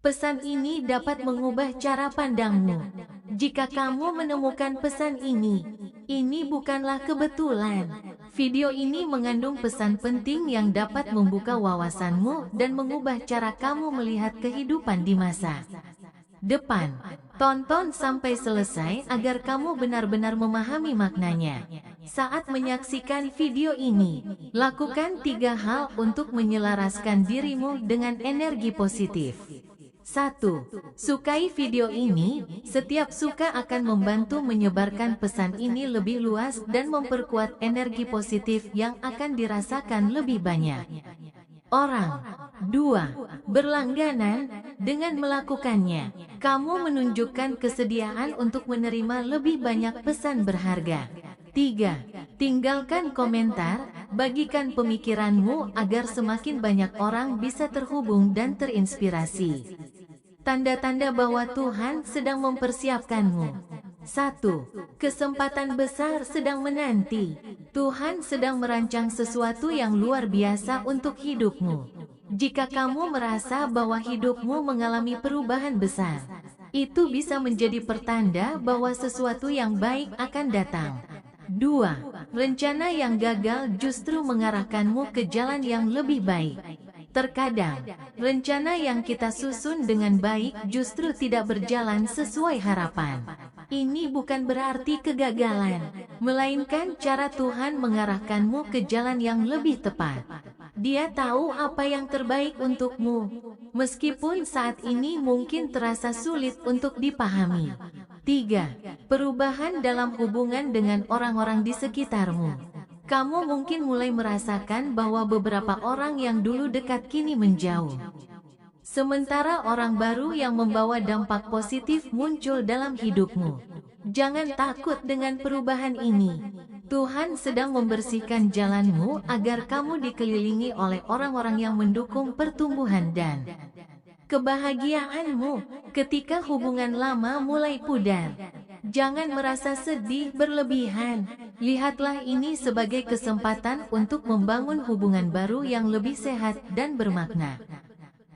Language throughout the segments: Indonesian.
Pesan ini dapat mengubah cara pandangmu. Jika kamu menemukan pesan ini bukanlah kebetulan. Video ini mengandung pesan penting yang dapat membuka wawasanmu dan mengubah cara kamu melihat kehidupan di masa depan. Tonton sampai selesai agar kamu benar-benar memahami maknanya. Saat menyaksikan video ini, lakukan 3 hal untuk menyelaraskan dirimu dengan energi positif. 1. Sukai video ini. Setiap suka akan membantu menyebarkan pesan ini lebih luas dan memperkuat energi positif yang akan dirasakan lebih banyak orang. 2. Berlangganan. Dengan melakukannya, kamu menunjukkan kesediaan untuk menerima lebih banyak pesan berharga. 3. Tinggalkan komentar. Bagikan pemikiranmu agar semakin banyak orang bisa terhubung dan terinspirasi. Tanda-tanda bahwa Tuhan sedang mempersiapkanmu. 1. Kesempatan besar sedang menanti. Tuhan sedang merancang sesuatu yang luar biasa untuk hidupmu. Jika kamu merasa bahwa hidupmu mengalami perubahan besar, itu bisa menjadi pertanda bahwa sesuatu yang baik akan datang. 2. Rencana yang gagal justru mengarahkanmu ke jalan yang lebih baik. Terkadang, rencana yang kita susun dengan baik justru tidak berjalan sesuai harapan. Ini bukan berarti kegagalan, melainkan cara Tuhan mengarahkanmu ke jalan yang lebih tepat. Dia tahu apa yang terbaik untukmu, meskipun saat ini mungkin terasa sulit untuk dipahami. 3. Perubahan dalam hubungan dengan orang-orang di sekitarmu. Kamu mungkin mulai merasakan bahwa beberapa orang yang dulu dekat kini menjauh. Sementara orang baru yang membawa dampak positif muncul dalam hidupmu. Jangan takut dengan perubahan ini. Tuhan sedang membersihkan jalanmu agar kamu dikelilingi oleh orang-orang yang mendukung pertumbuhan dan kebahagiaanmu ketika hubungan lama mulai pudar. Jangan merasa sedih berlebihan. Lihatlah ini sebagai kesempatan untuk membangun hubungan baru yang lebih sehat dan bermakna.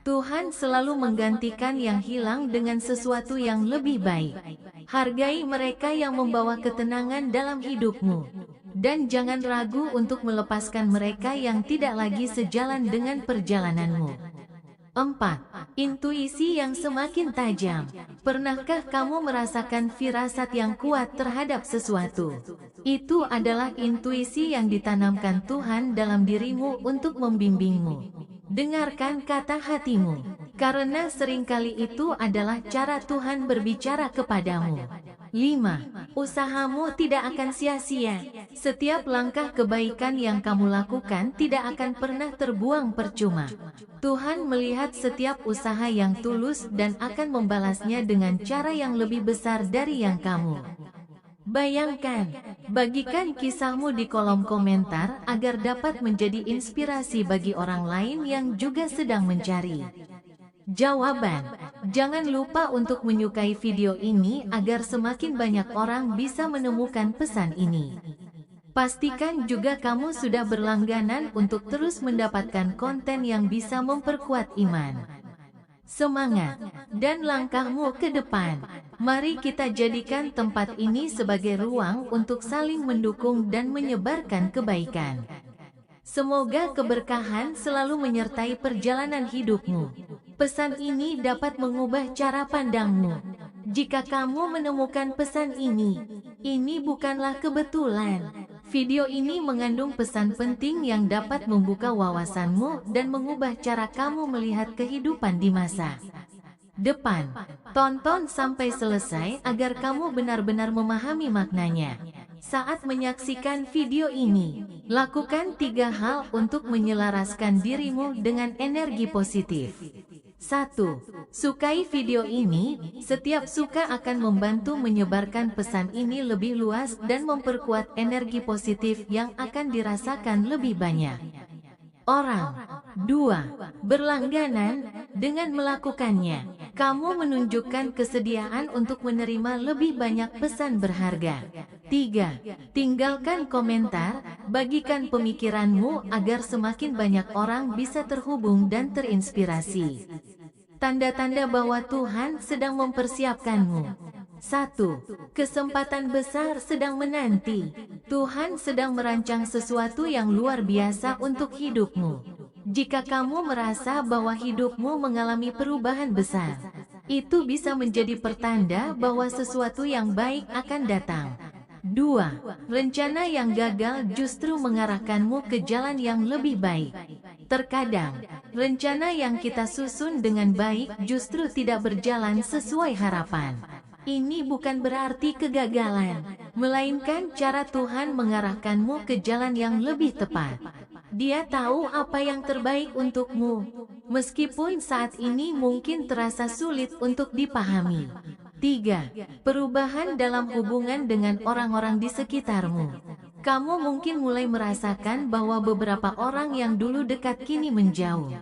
Tuhan selalu menggantikan yang hilang dengan sesuatu yang lebih baik. Hargai mereka yang membawa ketenangan dalam hidupmu. Dan jangan ragu untuk melepaskan mereka yang tidak lagi sejalan dengan perjalananmu. 4. Intuisi yang semakin tajam. Pernahkah kamu merasakan firasat yang kuat terhadap sesuatu? Itu adalah intuisi yang ditanamkan Tuhan dalam dirimu untuk membimbingmu. Dengarkan kata hatimu, karena seringkali itu adalah cara Tuhan berbicara kepadamu. 5. Usahamu tidak akan sia-sia. Setiap langkah kebaikan yang kamu lakukan tidak akan pernah terbuang percuma. Tuhan melihat setiap usaha yang tulus dan akan membalasnya dengan cara yang lebih besar dari yang kamu bayangkan. Bagikan kisahmu di kolom komentar agar dapat menjadi inspirasi bagi orang lain yang juga sedang mencari jawaban. Jangan lupa untuk menyukai video ini agar semakin banyak orang bisa menemukan pesan ini. Pastikan juga kamu sudah berlangganan untuk terus mendapatkan konten yang bisa memperkuat iman, semangat, dan langkahmu ke depan. Mari kita jadikan tempat ini sebagai ruang untuk saling mendukung dan menyebarkan kebaikan. Semoga keberkahan selalu menyertai perjalanan hidupmu. Pesan ini dapat mengubah cara pandangmu. Jika kamu menemukan pesan ini bukanlah kebetulan. Video ini mengandung pesan penting yang dapat membuka wawasanmu dan mengubah cara kamu melihat kehidupan di masa depan. Tonton sampai selesai agar kamu benar-benar memahami maknanya. Saat menyaksikan video ini, lakukan 3 hal untuk menyelaraskan dirimu dengan energi positif. 1. Sukai video ini. Setiap suka akan membantu menyebarkan pesan ini lebih luas dan memperkuat energi positif yang akan dirasakan lebih banyak orang. 2. Berlangganan. Dengan melakukannya, kamu menunjukkan kesediaan untuk menerima lebih banyak pesan berharga. 3. Tinggalkan komentar. Bagikan pemikiranmu agar semakin banyak orang bisa terhubung dan terinspirasi. Tanda-tanda bahwa Tuhan sedang mempersiapkanmu. 1. Kesempatan besar sedang menanti. Tuhan sedang merancang sesuatu yang luar biasa untuk hidupmu. Jika kamu merasa bahwa hidupmu mengalami perubahan besar, itu bisa menjadi pertanda bahwa sesuatu yang baik akan datang. 2. Rencana yang gagal justru mengarahkanmu ke jalan yang lebih baik. Terkadang, rencana yang kita susun dengan baik justru tidak berjalan sesuai harapan. Ini bukan berarti kegagalan, melainkan cara Tuhan mengarahkanmu ke jalan yang lebih tepat. Dia tahu apa yang terbaik untukmu, meskipun saat ini mungkin terasa sulit untuk dipahami. 3. Perubahan dalam hubungan dengan orang-orang di sekitarmu. Kamu mungkin mulai merasakan bahwa beberapa orang yang dulu dekat kini menjauh.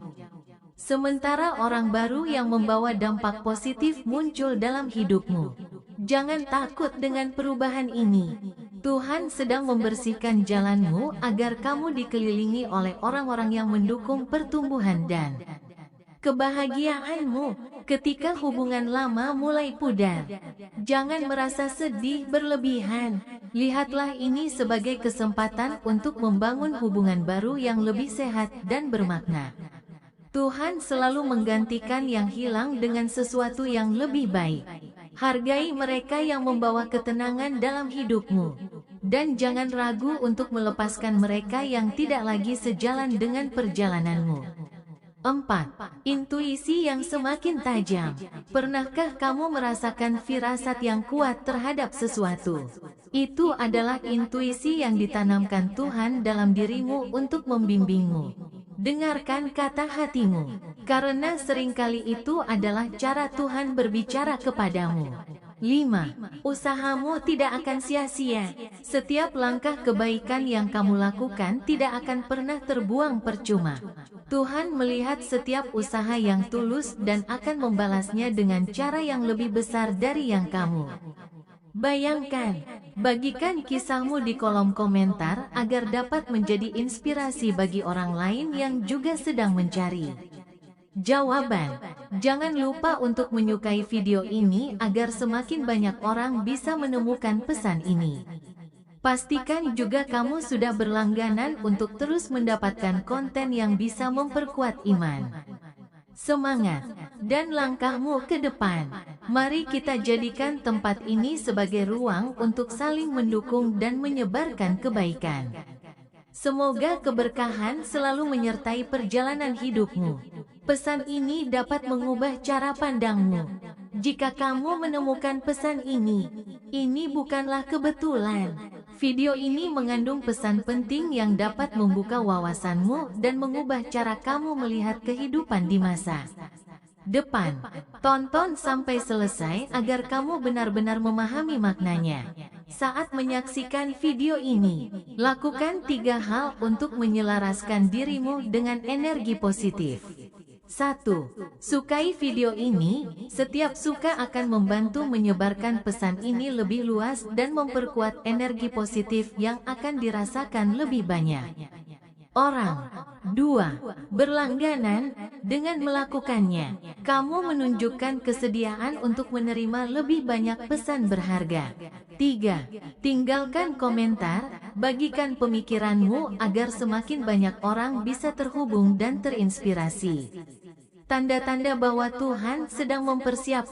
Sementara orang baru yang membawa dampak positif muncul dalam hidupmu. Jangan takut dengan perubahan ini. Tuhan sedang membersihkan jalanmu agar kamu dikelilingi oleh orang-orang yang mendukung pertumbuhan dan kebahagiaanmu. Ketika hubungan lama mulai pudar, jangan merasa sedih berlebihan. Lihatlah ini sebagai kesempatan untuk membangun hubungan baru yang lebih sehat dan bermakna. Tuhan selalu menggantikan yang hilang dengan sesuatu yang lebih baik. Hargai mereka yang membawa ketenangan dalam hidupmu, dan jangan ragu untuk melepaskan mereka yang tidak lagi sejalan dengan perjalananmu. 4. Intuisi yang semakin tajam. Pernahkah kamu merasakan firasat yang kuat terhadap sesuatu? Itu adalah intuisi yang ditanamkan Tuhan dalam dirimu untuk membimbingmu. Dengarkan kata hatimu, karena seringkali itu adalah cara Tuhan berbicara kepadamu. 5. Usahamu tidak akan sia-sia. Setiap langkah kebaikan yang kamu lakukan tidak akan pernah terbuang percuma. Tuhan melihat setiap usaha yang tulus dan akan membalasnya dengan cara yang lebih besar dari yang kamu bayangkan. Bagikan kisahmu di kolom komentar agar dapat menjadi inspirasi bagi orang lain yang juga sedang mencari jawaban. Jangan lupa untuk menyukai video ini agar semakin banyak orang bisa menemukan pesan ini. Pastikan juga kamu sudah berlangganan untuk terus mendapatkan konten yang bisa memperkuat iman, semangat, dan langkahmu ke depan. Mari kita jadikan tempat ini sebagai ruang untuk saling mendukung dan menyebarkan kebaikan. Semoga keberkahan selalu menyertai perjalanan hidupmu. Pesan ini dapat mengubah cara pandangmu. Jika kamu menemukan pesan ini bukanlah kebetulan. Video ini mengandung pesan penting yang dapat membuka wawasanmu dan mengubah cara kamu melihat kehidupan di masa depan. Tonton sampai selesai agar kamu benar-benar memahami maknanya. Saat menyaksikan video ini, lakukan 3 hal untuk menyelaraskan dirimu dengan energi positif. 1. Sukai video ini. Setiap suka akan membantu menyebarkan pesan ini lebih luas dan memperkuat energi positif yang akan dirasakan lebih banyak orang. 2. Berlangganan. Dengan melakukannya, kamu menunjukkan kesediaan untuk menerima lebih banyak pesan berharga. 3. Tinggalkan komentar. Bagikan pemikiranmu agar semakin banyak orang bisa terhubung dan terinspirasi. Tanda-tanda bahwa Tuhan sedang mempersiapkan